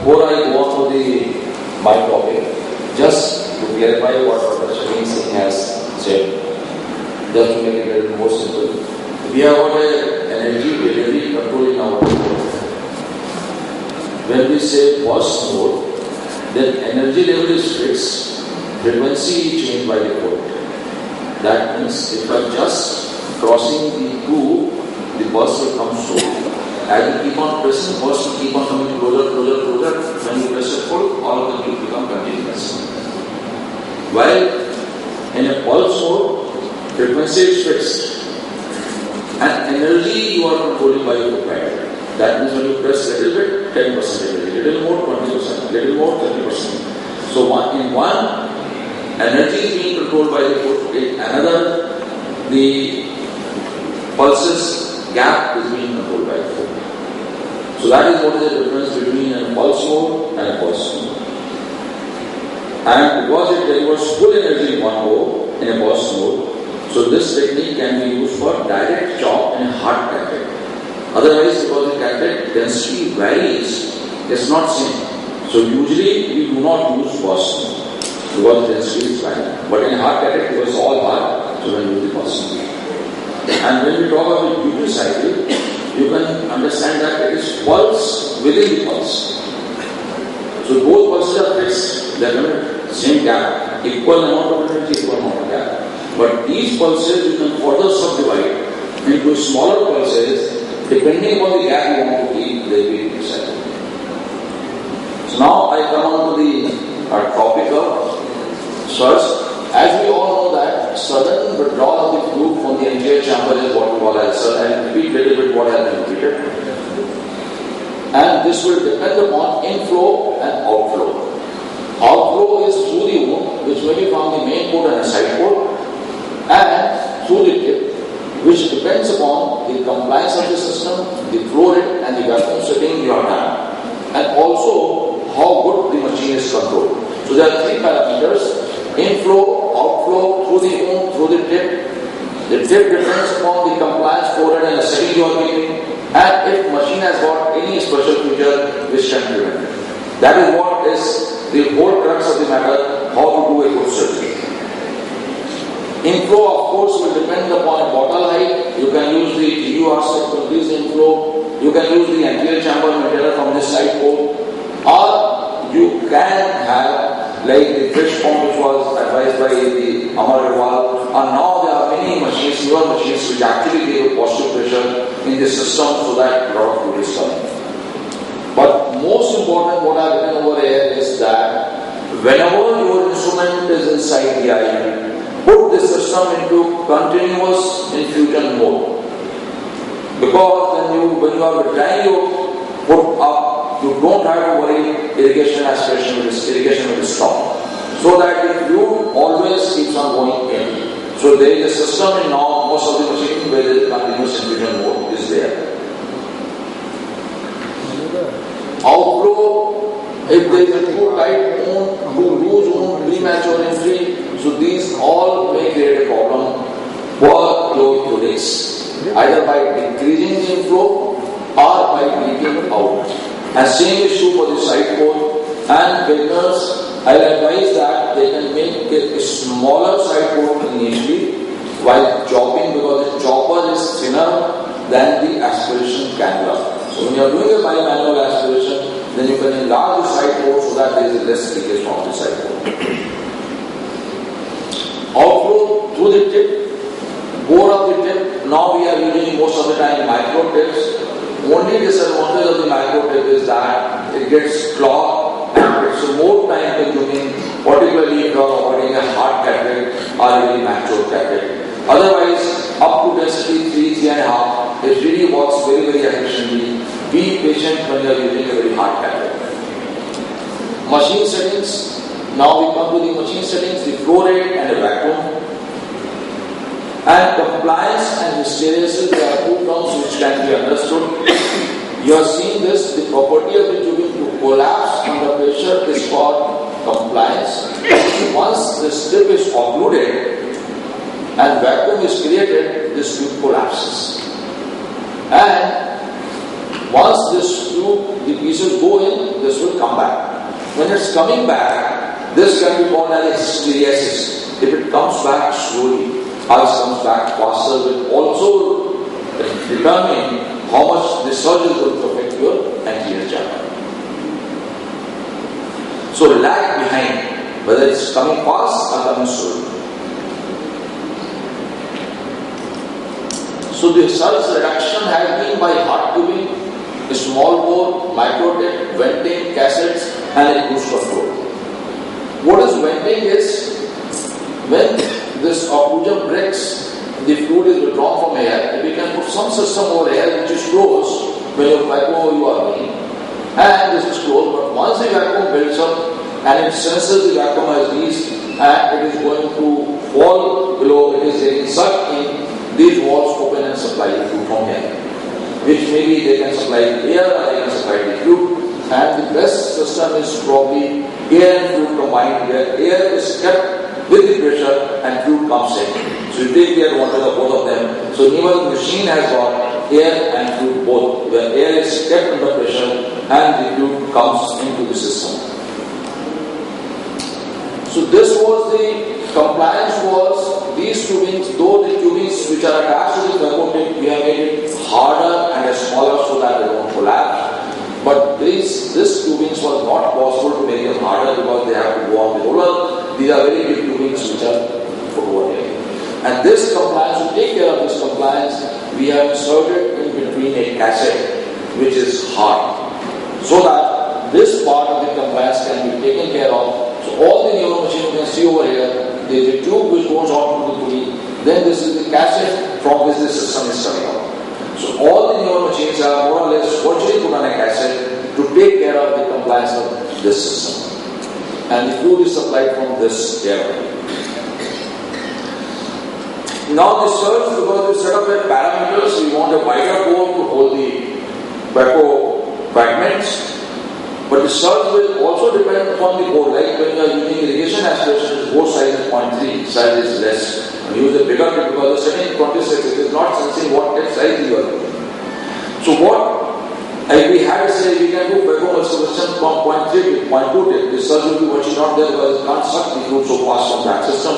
Before I go on to my topic, just to clarify what Dr. Shameen Singh has said, just to make it a little more simple, we have got an energy delivery control in our world. When we say burst mode, then energy level is fixed, frequency is changed by default. That means if I'm just crossing the groove, the burst will come slowly. As you keep on pressing, burst will keep on coming closer. When you press it full, all of them will become continuous. While in a pulse mode, frequency is fixed and energy you are controlling by your proprietor. That means when you press a little bit, 10% energy, little more, 20%, little more, 30%. So in one, energy is being controlled by the foot. In another, the pulses gap is being controlled by the foot. So that is what is the difference between a pulse mode and a pulse mode. And because it delivers full energy in one go, in a pulse mode, so this technique can be used for direct chop in a hard cataract. Otherwise, because the cataract density varies, it's not same. So usually we do not use pulse mode because the density is varying. But in a hard cataract, it was all hard, so we use the pulse mode. And when we talk about the duty cycle, you can understand that it is pulse within the pulse. So both pulses are fixed, they are same gap, equal amount of energy, equal amount of gap. But these pulses you can further subdivide into smaller pulses depending on the gap you want to keep, they will be recycled. So now I come on to our topic of surge. As we all know that sudden withdrawal of the fluid from the anterior chamber is what we call as surge. I will repeat a little bit what has been repeated. And this will depend upon inflow and outflow. Outflow is through the wound, which may be from the main port and a side port, and through the tip, which depends upon the compliance of the system, the flow rate, and the vacuum setting you have done, and also how good the machine is controlled. So there are three parameters: inflow, outflow, through the wound, through the tip. The tip depends upon the compliance flow rate and the setting you are giving, and if machine has got any special feature which can prevent it. That is what is the whole crux of the matter, how to do a good surgery. Inflow, of course, will depend upon bottle height. You can use the TUR set to increase the inflow. You can use the anterior chamber material from this side port. Or you can have like the fish pump which was advised by the Amar Agarwal. And now there are many machines, newer machines which actually give a positive pressure in the system so that a lot of fluid is coming. But most important what I have written over here is that whenever your instrument is inside the eye, put the system into continuous infusion mode. Because when you are trying to put up, you don't have to worry irrigation aspiration will stop. So that the fluid always keeps on going in. So there is a system in now most of the machines where the continuous infusion mode is there. Outflow, if there is a too tight wound, too loose wound, premature injury, so these all may create a problem for your units, either by decreasing the inflow or by leaking out. And same is true for the side port. And beginners, I will advise that they can make a smaller side port initially while chopping, because the chopper is thinner than the aspiration cannula. So when you are doing a bimanual aspiration, then you can enlarge the side port so that there is less leakage from the side port. Outflow through the tip, bore of the tip. Now we are using most of the time micro tips. Only disadvantage of the micro tip is that it gets clogged and it's more time consuming, particularly if you are operating a hard cataract or really mature cataract. Otherwise, up to density 3.5, it really works very, very efficiently. Be patient when you are using a very hard cataract. Machine settings. Now we come to the machine settings, the flow rate and the vacuum. And compliance and hysteresis, there are two terms which can be understood. You are seeing this, the property of the tubing to collapse under pressure is called compliance. Once the strip is occluded and vacuum is created, this tube collapses. And once this tube, the pieces go in, this will come back when it's coming back, this can be called as hysteresis. If it comes back slowly, or it comes back faster, will also determine how much the surge is going to affect your anterior channel. So lag behind, whether it's coming fast or coming slowly. So the surge reduction has been by hard tubing, a small bore, microtech, venting, cassettes, and a cruise control. What is venting is when this occlusion breaks, the fluid is withdrawn from air. We can put some system over here which is closed when your vacuum you are doing, and this is closed. But once the vacuum builds up and it senses the vacuum has reached and it is going to fall below, it is getting sucked in. These walls open and supply the fluid from here, which maybe they can supply the air or they can supply the fluid. And the best system is probably air and fluid combined, where air is kept with the pressure and fluid comes in. So you take care of both of them. So even the machine has got air and fluid both, where air is kept under pressure and the fluid comes into the system. So this was the compliance was these tubings, though the tubings which are attached to the vacuum, we have made it harder and smaller so that they don't collapse. But this tubings was not possible to make them harder because they have to go on the roller. These are very big tubings which are put over here. And this compliance, to take care of this compliance, we have inserted in between a cassette which is hard, so that this part of the compliance can be taken care of. So all the neuro machine you can see over here, there is a tube which goes on to the tubing. Then this is the cassette from which the system is coming out. So all the neuro machines are more or less virtually put on a cassette to take care of the compliance of this system. And the fluid is supplied from this area. Now the surge, because we set up with parameters, we want a wider bore to hold the vacuum fragments. But the surge will also depend upon the bore. Like when you are using irrigation aspiration, bore size is 0.3, size is less. And use a bigger bit because the setting 26, it is not sensing what size you are using. So what we had to say, we can do vacuum excavation from 0.3 to 0.2 tip. The surge will be virtually not there because it can't suck the fluid so fast from that system.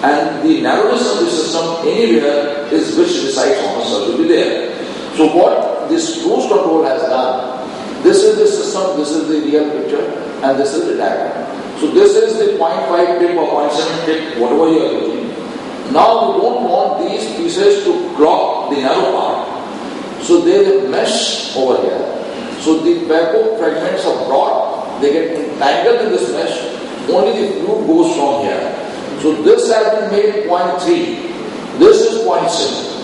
And the narrowness of the system anywhere is which decides how much surge will be there. So what this cruise control has done, this is the system, this is the real picture, and this is the diagram. So this is the 0.5 tip or 0.7 tip, whatever you are using. Now we don't want these pieces to clog the narrow part. So there is a mesh over here. So the vacuum fragments are brought, they get entangled in this mesh, only the fluid goes from here. So this has been made 0.3, this is 0.7.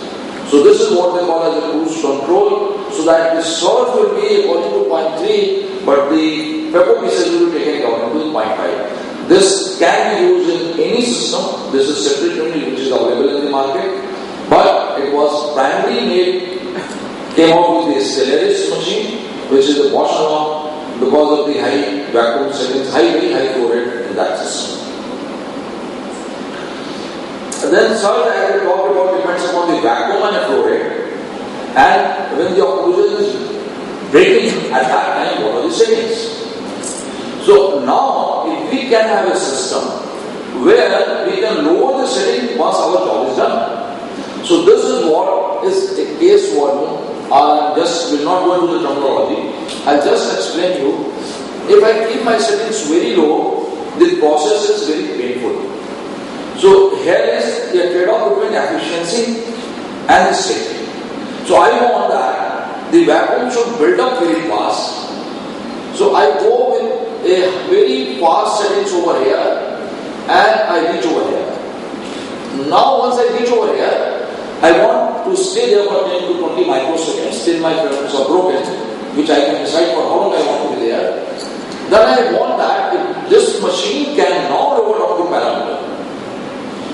So this is what they call as a cruise control, so that the surge will be according to 0.3, but the vacuum pieces will be taken down to 0.5. This can be used in any system. This is separate unit which is available in the market, but it was primarily made, came out with the Stellaris machine, which is a Bosch norm because of the high vacuum settings, very high flow rate in that system. And then surge, as we talked about, depends upon the vacuum and the flow rate. And when the occlusion is breaking, at that time, what are the settings? So now, if we can have a system where we can lower the setting once our job is done. So this is what is a case volume. I just will not go into the terminology. I'll just explain you. If I keep my settings very low, the process is very painful. So here is the trade-off between efficiency and the safety. So I want that the vacuum should build up very fast. So I go with a very fast settings over here and I reach over here. Now once I reach over here, I want to stay there for 10 to 20 microseconds till my fragments are broken, which I can decide for how long I want to be there. Then I want that this machine can now lower up the parameter.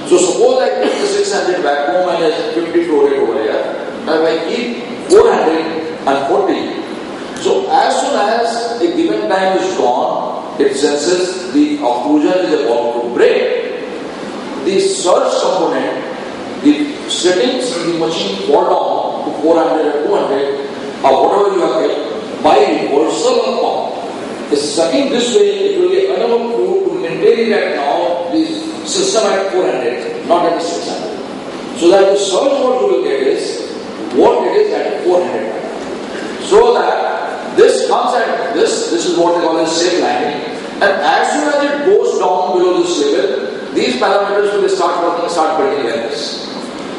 So suppose I keep the 600 vacuum and a 50 flow rate over here, and I keep 440. So as soon as a given time is gone, it senses the occlusion is about to break. The surge component, the settings in the machine fall down to 400 or 200 or whatever you have kept by reversal of pump. is sucking this way, it will get enough fluid to maintain it at now, the system at 400, not at 600. So that the surge what you will get is what it is at 400. So that this comes at this is what they call as safe landing. And as soon as it goes down below this level, these parameters will start working, start building like this.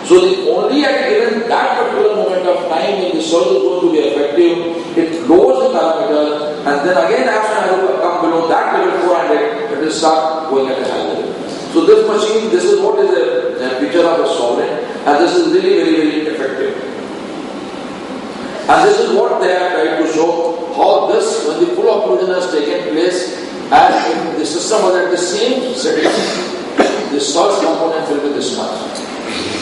So only at given that particular moment of time when the surge is going to be effective, it lowers the parameter, and then again as soon as it come below that level 400, it will start going at a high level. So this machine, this is what is a picture of a solvent, and this is really very, very effective. And this is what they have tried to show, how this, when the full occlusion has taken place, and if the system was at the same setting, the surge component will be this much.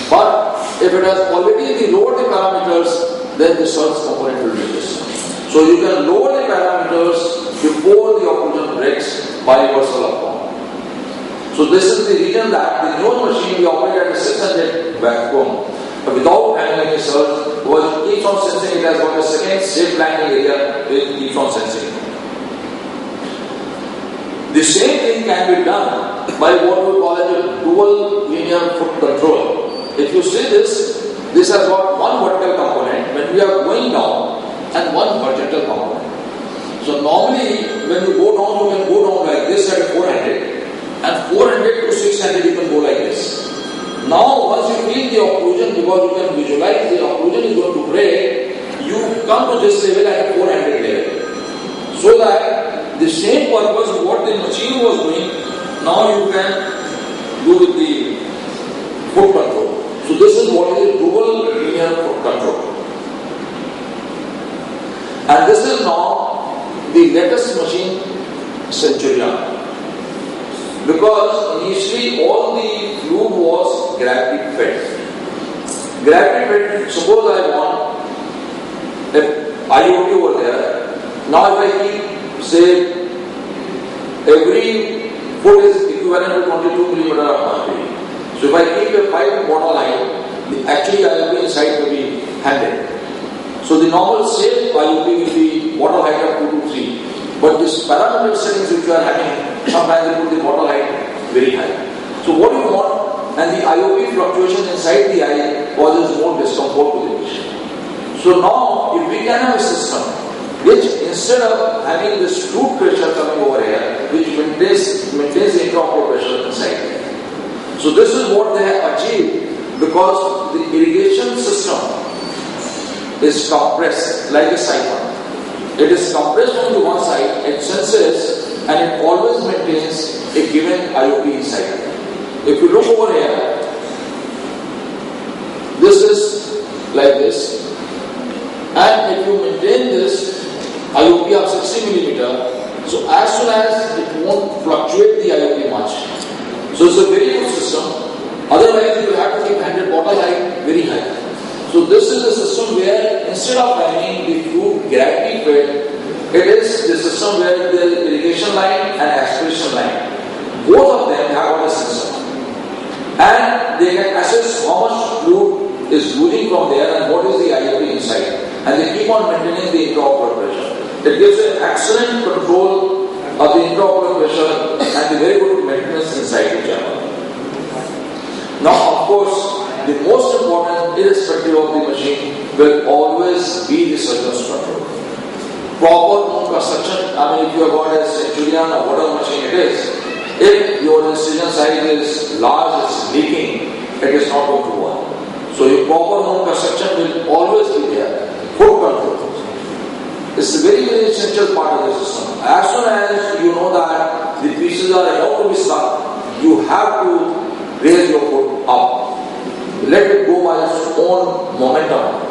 But if it has already lowered the parameters, then the surge component will be this. So you can lower the parameters before the occlusion breaks by reversal of form. So this is the reason that the newer machine we operate at a 600 vacuum without having any surge, because it keeps on sensing, it has got a second safe landing area, it keeps on sensing. The same thing can be done by what we call as a dual linear foot control. If you see this has got one vertical component when we are going down and one horizontal component. So normally when you go down, you can go down like this at 400 and 400 to 600 you can go like this. Now once you feel the occlusion, because you can visualize the occlusion is going to break, you come to this level at 400 level. So that the same purpose what the machine was doing, now you can do with the foot control. So this is what is a dual linear foot control. And this is now the latest machine, Centurion. Because initially all the fluid was gravity fed. Gravity fed, suppose I want a IOT over there. Now if I keep, say, every foot is equivalent to 22 millimeter of mercury. So if I keep a 5 water line, actually IOP inside will be 100. So the normal safe IOP will be water height of 2 to 3. But this parameter settings which you are having, sometimes they put the water height very high. So what you want, and the IOP fluctuation inside the eye causes more discomfort to the patient. So now, if we can have a system which instead of having this fluid pressure coming over here, which maintains the intraocular pressure inside. So this is what they have achieved, because the irrigation system is compressed like a siphon. It is compressed on the one side, it senses, and it always maintains a given IOP inside. If you look over here, this is like this, and if you maintain this IOP of 60 millimeter, so as soon as it won't fluctuate the IOP much. So it's a very good system. Otherwise, you have to keep 100 bottle height very high. So this is a system where instead of having the fluid gravity fed, it is the system where there is irrigation line and aspiration line. Both of them have got a system. And they can assess how much fluid is losing from there and what is the IOP inside. And they keep on maintaining the intraocular pressure. It gives an excellent control of the intraocular pressure and the very good maintenance inside the channel. Now, of course, the most important, irrespective of the machine, will always be the surgeon's control. Proper wound construction, I mean, if you have got a Centurion or whatever machine it is, if your incision size is large, it's leaking, it is not going to work. So your proper wound construction will always be there. Foot control. It's a very, very essential part of the system. As soon as you know that the pieces are about to be stuck, you have to raise your foot up. Let it go by its own momentum.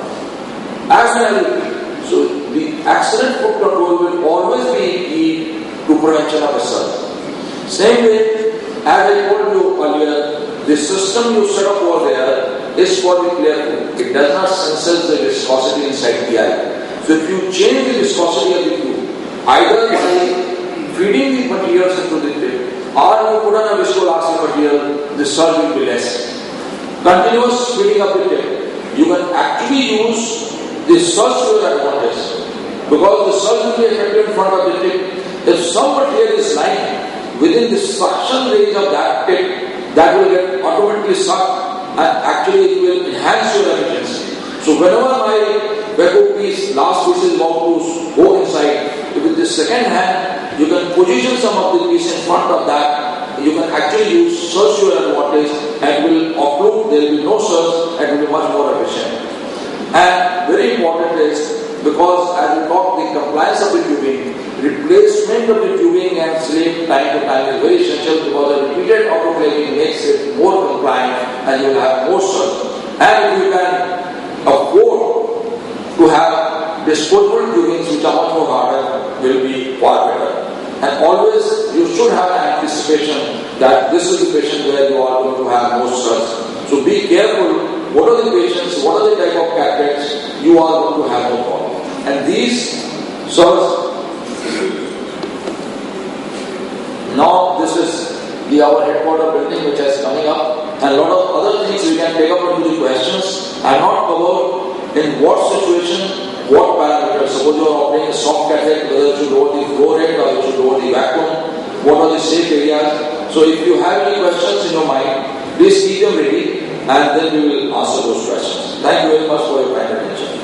As soon as you, so the excellent foot control will always be key to prevention of a surge. Same way, as I told you earlier, the system you set up over there is for the clear fluid. It does not sense the viscosity inside the eye. So if you change the viscosity of the fluid, either by feeding the materials into the tip, or you put on a viscoelastic material, the surge will be less. Continuous feeding of the tip, you can actually use the surge to your advantage, because the surge will be effective in front of the tip. If some material is lying within the suction range of that tip, that will get automatically sucked and actually it will enhance your efficiency. So whenever my vacuum piece, last piece is about to go inside, with the second hand, you can position some of the piece in front of that. You can actually use search your advantage and will offload, there will be no search and will be much more efficient. And very important is, because as we talk the compliance of the tubing, replacement of the tubing and sling time to time is very essential, because the repeated autoclaving makes it more compliant and you will have more search. And if you can afford to have disposable tubings which are much more harder, will be far better. And always you should have an anticipation that this is the patient where you are going to have more search. So be careful. What are the patients, what are the type of cataracts you are going to have no problem. And these serves. Now this is our headquarter building which is coming up, and a lot of other things we can take up into the questions. I have not covered in what situation, what parameters. Suppose you are operating a soft cataract, whether you should lower the flow rate or you should lower the vacuum, what are the safe areas. So if you have any questions in your mind, please keep them ready and then we will answer those questions. Thank you very much for your kind attention.